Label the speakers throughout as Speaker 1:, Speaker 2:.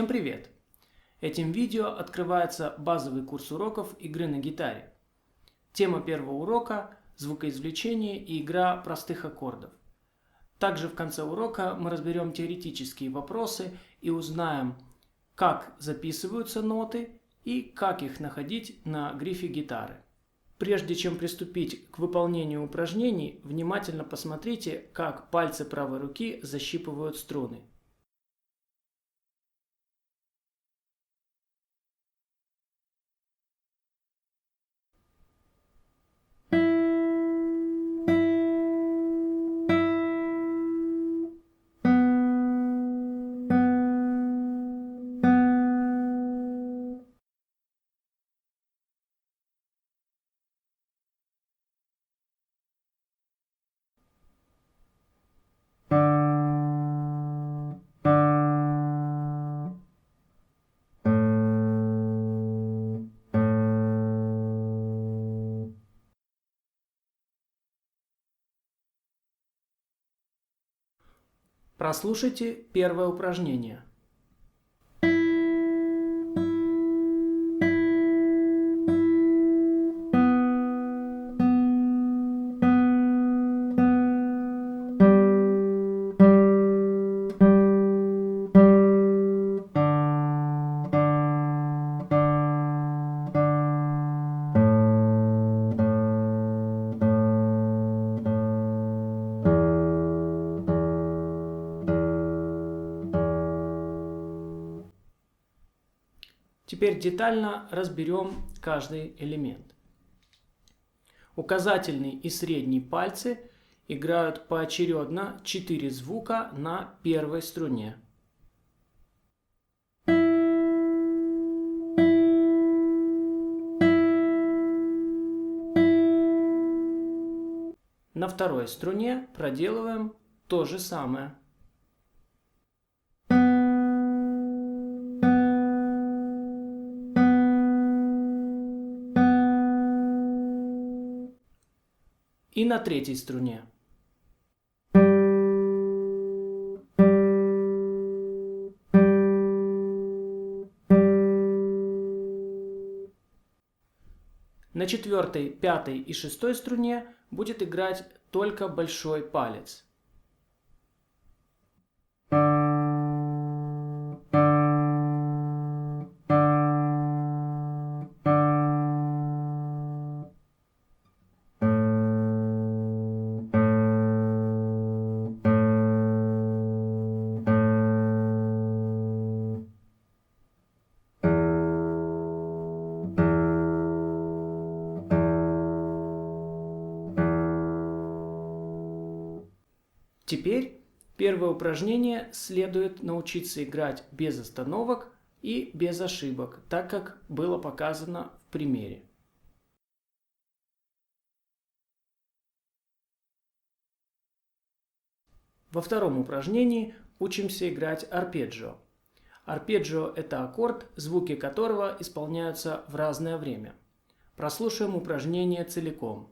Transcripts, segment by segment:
Speaker 1: Всем привет! Этим видео открывается базовый курс уроков игры на гитаре. Тема первого урока – звукоизвлечение и игра простых аккордов. Также в конце урока мы разберем теоретические вопросы и узнаем, как записываются ноты и как их находить на грифе гитары. Прежде чем приступить к выполнению упражнений, внимательно посмотрите, как пальцы правой руки защипывают струны. Прослушайте первое упражнение. Теперь детально разберем каждый элемент. Указательный и средний пальцы играют поочередно 4 звука на первой струне. На второй струне проделываем то же самое. И на третьей струне. На четвертой, пятой и шестой струне будет играть только большой палец. Теперь первое упражнение следует научиться играть без остановок и без ошибок, так как было показано в примере. Во втором упражнении учимся играть арпеджио. Арпеджио – это аккорд, звуки которого исполняются в разное время. Прослушаем упражнение целиком.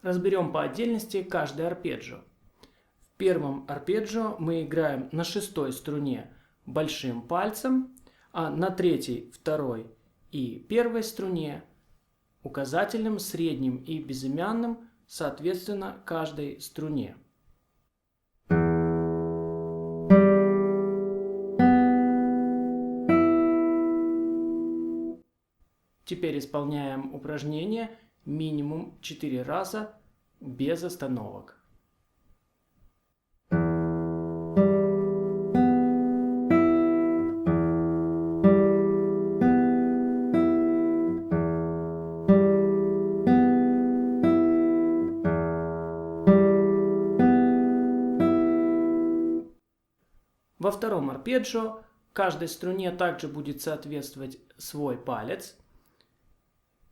Speaker 1: Разберем по отдельности каждый арпеджио. В первом арпеджио мы играем на шестой струне большим пальцем, а на третьей, второй и первой струне указательным, средним и безымянным, соответственно, каждой струне. Теперь исполняем упражнение минимум 4 раза без остановок. Во втором арпеджио каждой струне также будет соответствовать свой палец,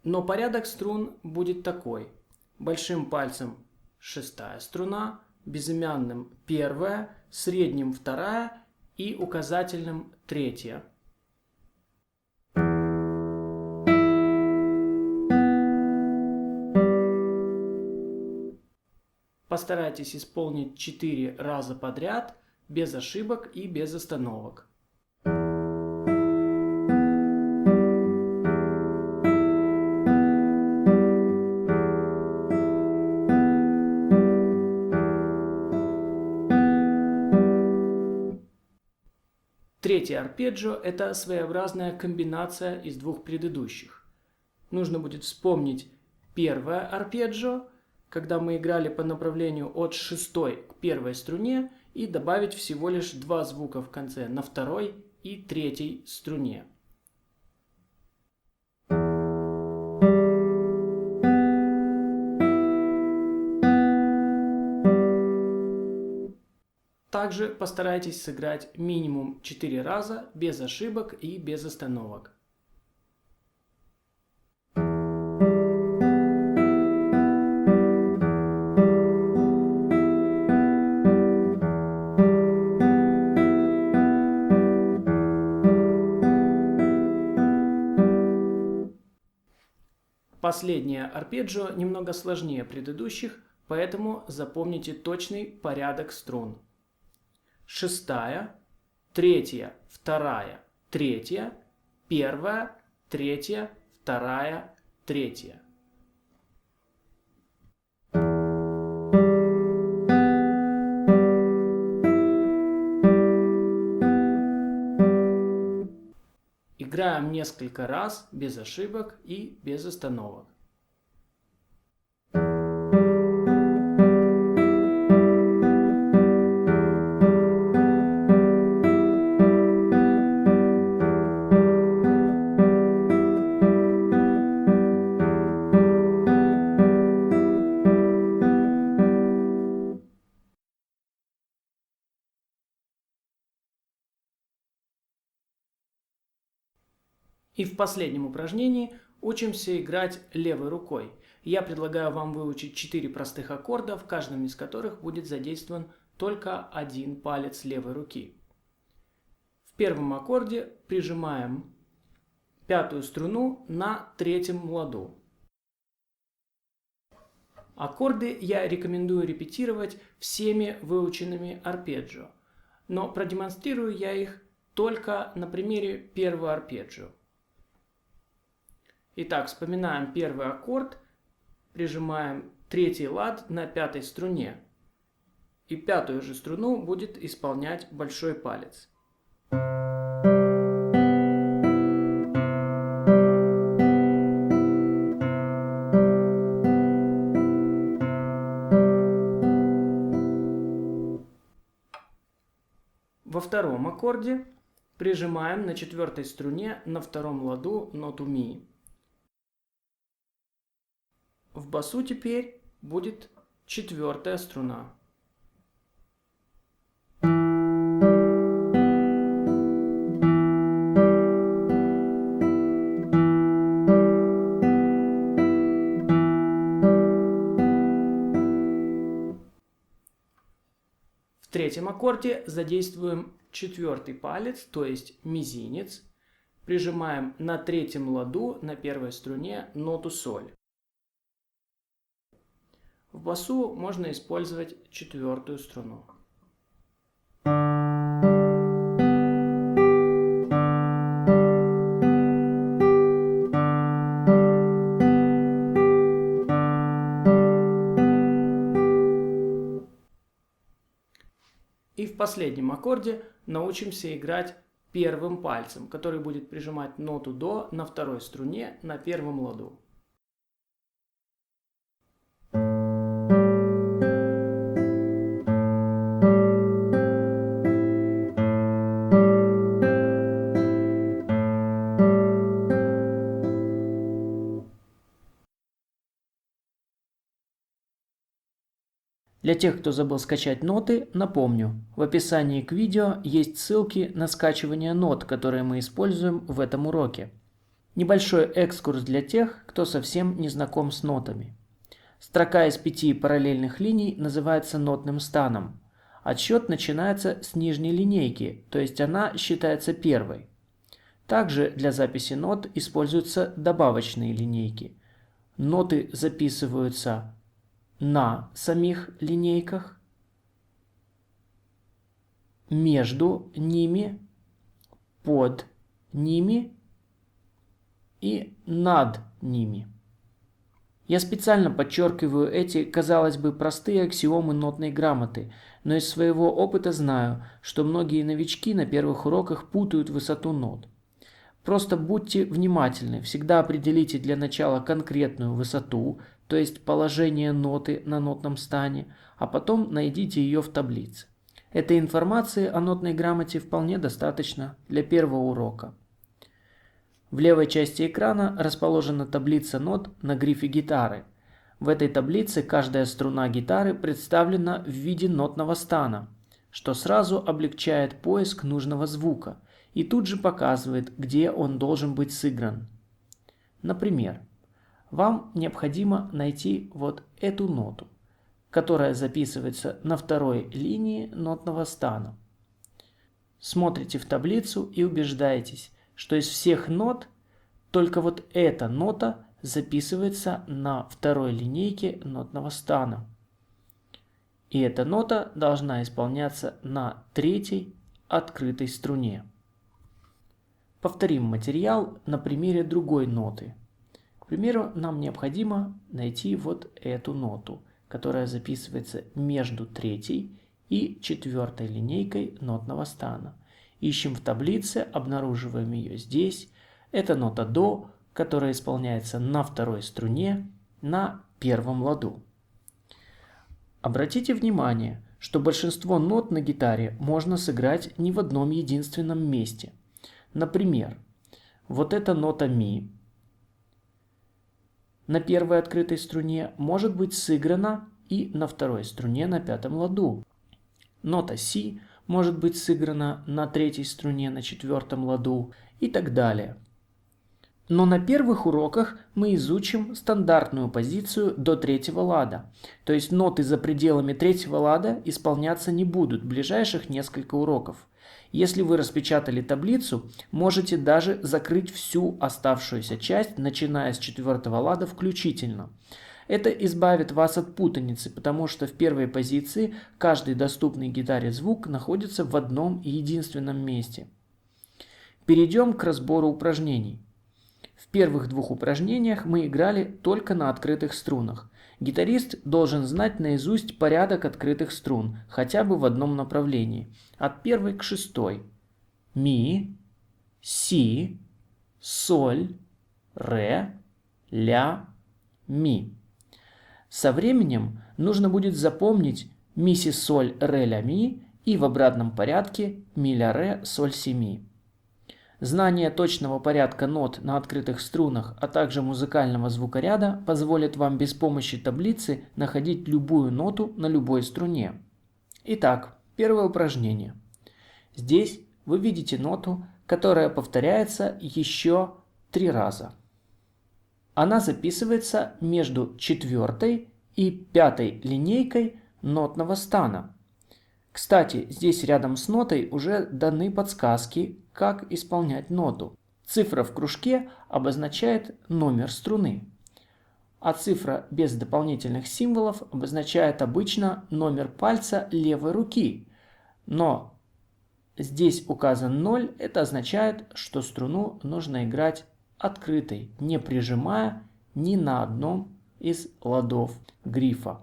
Speaker 1: но порядок струн будет такой. Большим пальцем шестая струна, безымянным первая, средним вторая и указательным третья. Постарайтесь исполнить 4 раза подряд, без ошибок и без остановок. Третье арпеджио – это своеобразная комбинация из двух предыдущих. Нужно будет вспомнить первое арпеджио, когда мы играли по направлению от шестой к первой струне, и добавить всего лишь 2 звука в конце на второй и третьей струне. Также постарайтесь сыграть минимум 4 раза без ошибок и без остановок. Последнее арпеджио немного сложнее предыдущих, поэтому запомните точный порядок струн. Шестая, третья, вторая, третья, первая, третья, вторая, третья. Играем несколько раз без ошибок и без остановок. И в последнем упражнении учимся играть левой рукой. Я предлагаю вам выучить 4 простых аккорда, в каждом из которых будет задействован только один палец левой руки. В первом аккорде прижимаем пятую струну на третьем ладу. Аккорды я рекомендую репетировать всеми выученными арпеджио, но продемонстрирую я их только на примере первого арпеджио. Итак, вспоминаем первый аккорд, прижимаем третий лад на пятой струне. И пятую же струну будет исполнять большой палец. Во втором аккорде прижимаем на четвертой струне на втором ладу ноту ми. В басу теперь будет четвертая струна. В третьем аккорде задействуем четвертый палец, то есть мизинец. Прижимаем на третьем ладу на первой струне ноту соль. В басу можно использовать четвертую струну. И в последнем аккорде научимся играть первым пальцем, который будет прижимать ноту до на второй струне на первом ладу. Для тех, кто забыл скачать ноты, напомню, в описании к видео есть ссылки на скачивание нот, которые мы используем в этом уроке. Небольшой экскурс для тех, кто совсем не знаком с нотами. Строка из 5 параллельных линий называется нотным станом. Отсчет начинается с нижней линейки, то есть она считается первой. Также для записи нот используются добавочные линейки. Ноты записываются на самих линейках, между ними, под ними и над ними. Я специально подчеркиваю эти, казалось бы, простые аксиомы нотной грамоты, но из своего опыта знаю, что многие новички на первых уроках путают высоту нот. Просто будьте внимательны, всегда определите для начала конкретную высоту, то есть положение ноты на нотном стане, а потом найдите ее в таблице. Этой информации о нотной грамоте вполне достаточно для первого урока. В левой части экрана расположена таблица нот на грифе гитары. В этой таблице каждая струна гитары представлена в виде нотного стана, что сразу облегчает поиск нужного звука и тут же показывает, где он должен быть сыгран. Например, вам необходимо найти вот эту ноту, которая записывается на второй линии нотного стана. Смотрите в таблицу и убеждаетесь, что из всех нот только вот эта нота записывается на второй линейке нотного стана. И эта нота должна исполняться на третьей открытой струне. Повторим материал на примере другой ноты. К примеру, нам необходимо найти вот эту ноту, которая записывается между третьей и четвертой линейкой нотного стана. Ищем в таблице, обнаруживаем ее здесь. Это нота до, которая исполняется на второй струне на первом ладу. Обратите внимание, что большинство нот на гитаре можно сыграть не в одном единственном месте. Например, вот эта нота ми на первой открытой струне может быть сыграна и на второй струне на пятом ладу. Нота си может быть сыграна на третьей струне на четвертом ладу и так далее. Но на первых уроках мы изучим стандартную позицию до третьего лада, то есть ноты за пределами третьего лада исполняться не будут в ближайших несколько уроков. Если вы распечатали таблицу, можете даже закрыть всю оставшуюся часть, начиная с четвертого лада включительно. Это избавит вас от путаницы, потому что в первой позиции каждый доступный гитаре звук находится в одном и единственном месте. Перейдем к разбору упражнений. В первых двух упражнениях мы играли только на открытых струнах. Гитарист должен знать наизусть порядок открытых струн, хотя бы в одном направлении, от первой к шестой. Ми, си, соль, ре, ля, ми. Со временем нужно будет запомнить ми, си, соль, ре, ля, ми и в обратном порядке ми, ля, ре, соль, си, ми. Знание точного порядка нот на открытых струнах, а также музыкального звукоряда позволит вам без помощи таблицы находить любую ноту на любой струне. Итак, первое упражнение. Здесь вы видите ноту, которая повторяется еще 3 раза. Она записывается между четвертой и пятой линейкой нотного стана. Кстати, здесь рядом с нотой уже даны подсказки, как исполнять ноту. Цифра в кружке обозначает номер струны, а цифра без дополнительных символов обозначает обычно номер пальца левой руки. Но здесь указан 0, это означает, что струну нужно играть открытой, не прижимая ни на одном из ладов грифа.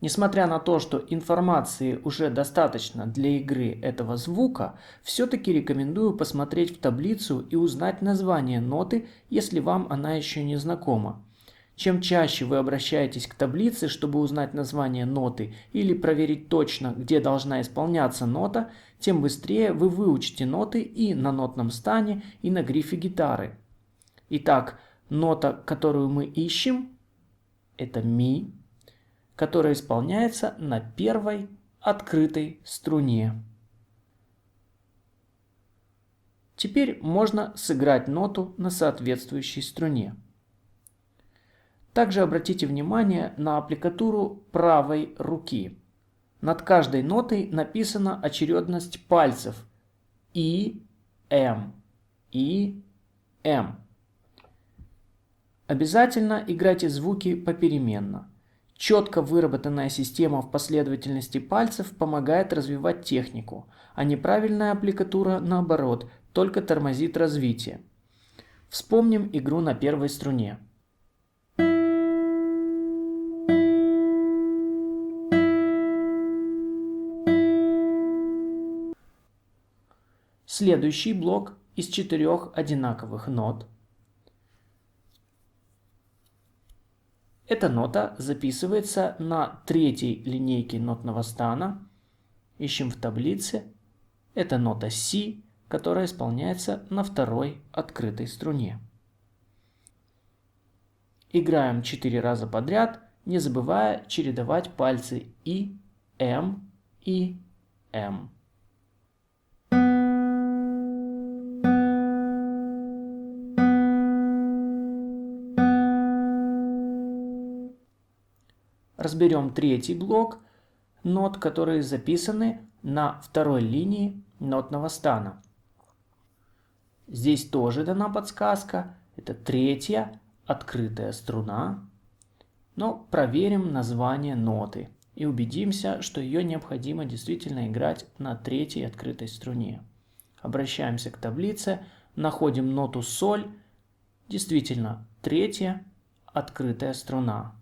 Speaker 1: Несмотря на то, что информации уже достаточно для игры этого звука, все-таки рекомендую посмотреть в таблицу и узнать название ноты, если вам она еще не знакома. Чем чаще вы обращаетесь к таблице, чтобы узнать название ноты или проверить точно, где должна исполняться нота, тем быстрее вы выучите ноты и на нотном стане, и на грифе гитары. Итак, нота, которую мы ищем, это ми, которая исполняется на первой открытой струне. Теперь можно сыграть ноту на соответствующей струне. Также обратите внимание на аппликатуру правой руки. Над каждой нотой написана очередность пальцев И, М, И, М. Обязательно играйте звуки попеременно. Четко выработанная система в последовательности пальцев помогает развивать технику, а неправильная аппликатура, наоборот, только тормозит развитие. Вспомним игру на первой струне. Следующий блок из 4 одинаковых нот. Эта нота записывается на третьей линейке нотного стана. Ищем в таблице. Это нота Си, которая исполняется на второй открытой струне. Играем 4 раза подряд, не забывая чередовать пальцы И, М, И, М. Разберем третий блок нот, которые записаны на второй линии нотного стана. Здесь тоже дана подсказка. Это третья открытая струна. Но проверим название ноты и убедимся, что ее необходимо действительно играть на третьей открытой струне. Обращаемся к таблице, находим ноту соль. Действительно, третья открытая струна.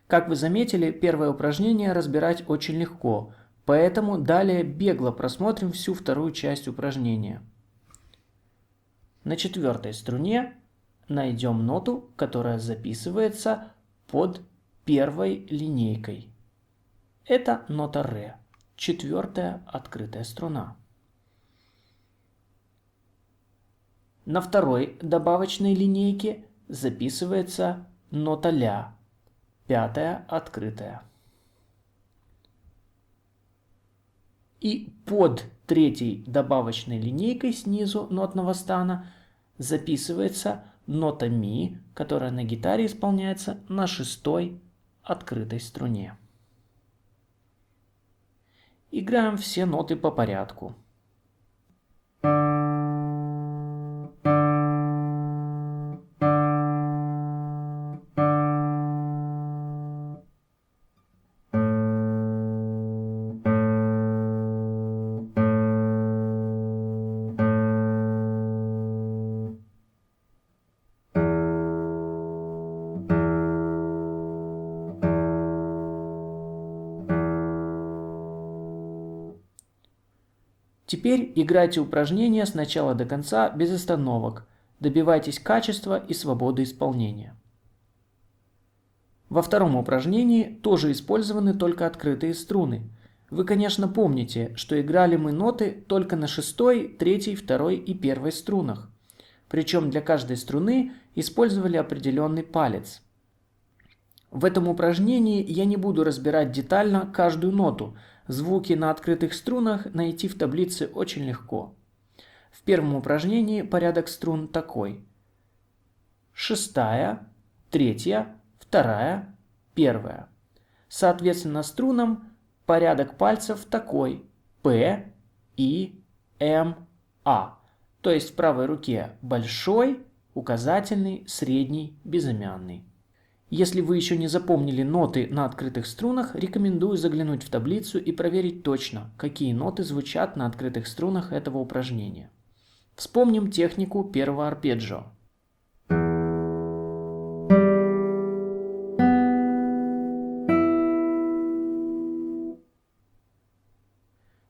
Speaker 1: Как вы заметили, первое упражнение разбирать очень легко, поэтому далее бегло просмотрим всю вторую часть упражнения. На четвертой струне найдем ноту, которая записывается под первой линейкой. Это нота ре, четвертая открытая струна. На второй добавочной линейке записывается нота ля, пятая открытая. И под третьей добавочной линейкой снизу нотного стана записывается нота ми, которая на гитаре исполняется на шестой открытой струне. Играем все ноты по порядку. Теперь играйте упражнения с начала до конца без остановок. Добивайтесь качества и свободы исполнения. Во втором упражнении тоже использованы только открытые струны. Вы, конечно, помните, что играли мы ноты только на шестой, третьей, второй и первой струнах. Причем для каждой струны использовали определенный палец. В этом упражнении я не буду разбирать детально каждую ноту. Звуки на открытых струнах найти в таблице очень легко. В первом упражнении порядок струн такой: шестая, третья, вторая, первая. Соответственно, струнам порядок пальцев такой: П, И, М, А. То есть в правой руке большой, указательный, средний, безымянный. Если вы еще не запомнили ноты на открытых струнах, рекомендую заглянуть в таблицу и проверить точно, какие ноты звучат на открытых струнах этого упражнения. Вспомним технику первого арпеджио.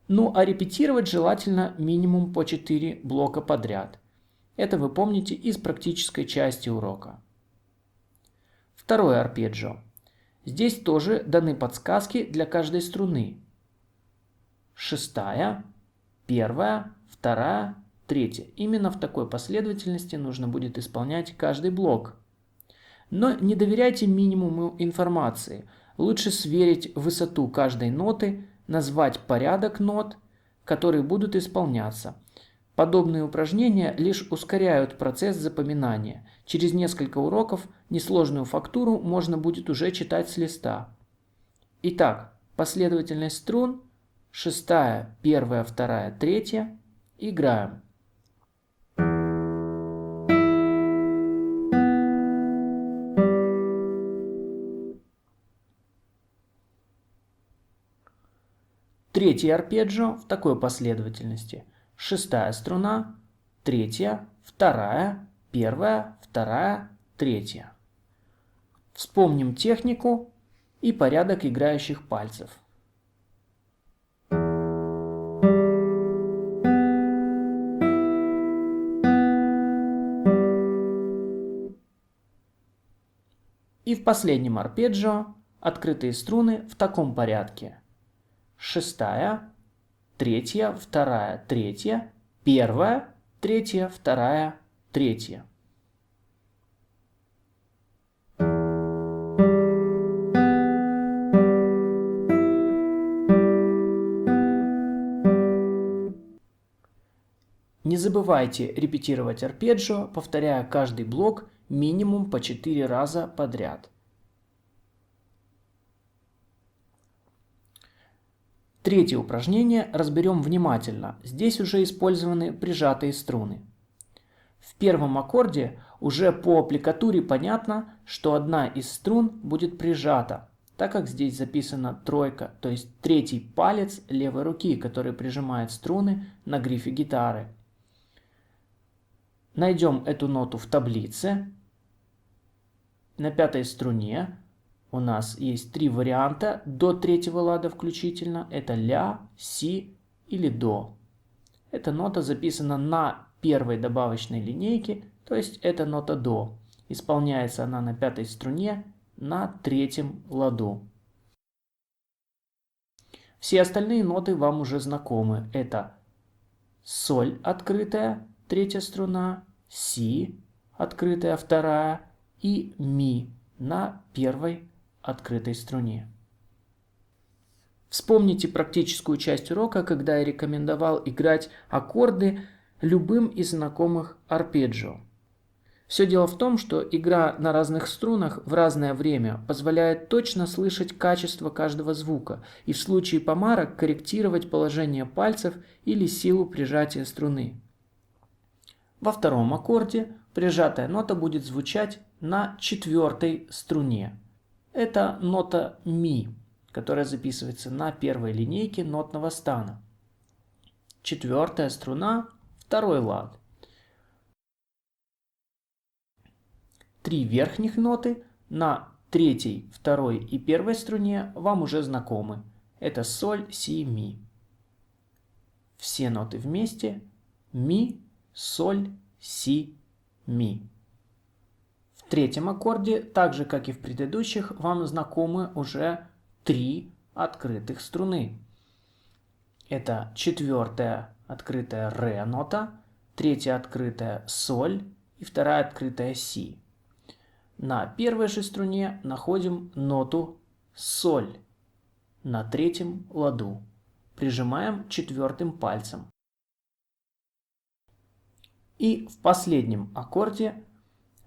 Speaker 1: Ну а репетировать желательно минимум по 4 блока подряд. Это вы помните из практической части урока. Второе арпеджио. Здесь тоже даны подсказки для каждой струны. Шестая, первая, вторая, третья. Именно в такой последовательности нужно будет исполнять каждый блок. Но не доверяйте минимуму информации. Лучше сверить высоту каждой ноты, назвать порядок нот, которые будут исполняться. Подобные упражнения лишь ускоряют процесс запоминания. Через несколько уроков несложную фактуру можно будет уже читать с листа. Итак, последовательность струн: шестая, первая, вторая, третья. Играем. Третье арпеджио в такой последовательности: шестая струна, третья, вторая, первая, вторая, третья. Вспомним технику и порядок играющих пальцев. И в последнем арпеджио открытые струны в таком порядке: шестая, третья, вторая, третья, первая, третья, вторая, третья. Не забывайте репетировать арпеджио, повторяя каждый блок минимум по 4 раза подряд. Третье упражнение разберем внимательно. Здесь уже использованы прижатые струны. В первом аккорде уже по аппликатуре понятно, что одна из струн будет прижата, так как здесь записана тройка, то есть третий палец левой руки, который прижимает струны на грифе гитары. Найдем эту ноту в таблице. На пятой струне у нас есть 3 варианта до третьего лада включительно. Это ля, си или до. Эта нота записана на первой добавочной линейке, то есть это нота до. Исполняется она на пятой струне на третьем ладу. Все остальные ноты вам уже знакомы. Это соль открытая, третья струна, си открытая, вторая и ми на первой открытой струне. Вспомните практическую часть урока, когда я рекомендовал играть аккорды любым из знакомых арпеджио. Все дело в том, что игра на разных струнах в разное время позволяет точно слышать качество каждого звука и в случае помарок корректировать положение пальцев или силу прижатия струны. Во втором аккорде прижатая нота будет звучать на четвертой струне. Это нота ми, которая записывается на первой линейке нотного стана. Четвертая струна, второй лад. 3 верхних ноты на третьей, второй и первой струне вам уже знакомы. Это соль, си, ми. Все ноты вместе: ми, соль, си, ми. В третьем аккорде, так же как и в предыдущих, вам знакомы уже 3 открытых струны. Это четвертая открытая ре нота, третья открытая соль и вторая открытая си. На первой же струне находим ноту соль на третьем ладу. Прижимаем четвертым пальцем. И в последнем аккорде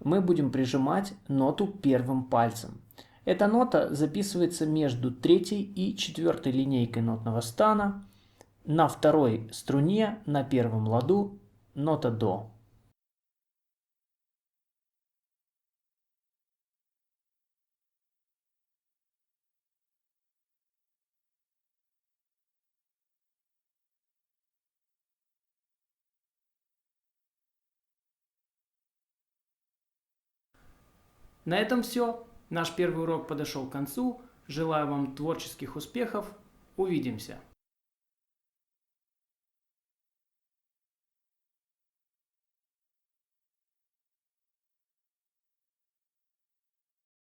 Speaker 1: мы будем прижимать ноту первым пальцем. Эта нота записывается между третьей и четвертой линейкой нотного стана. На второй струне, на первом ладу, нота до. На этом все. Наш первый урок подошел к концу. Желаю вам творческих успехов. Увидимся!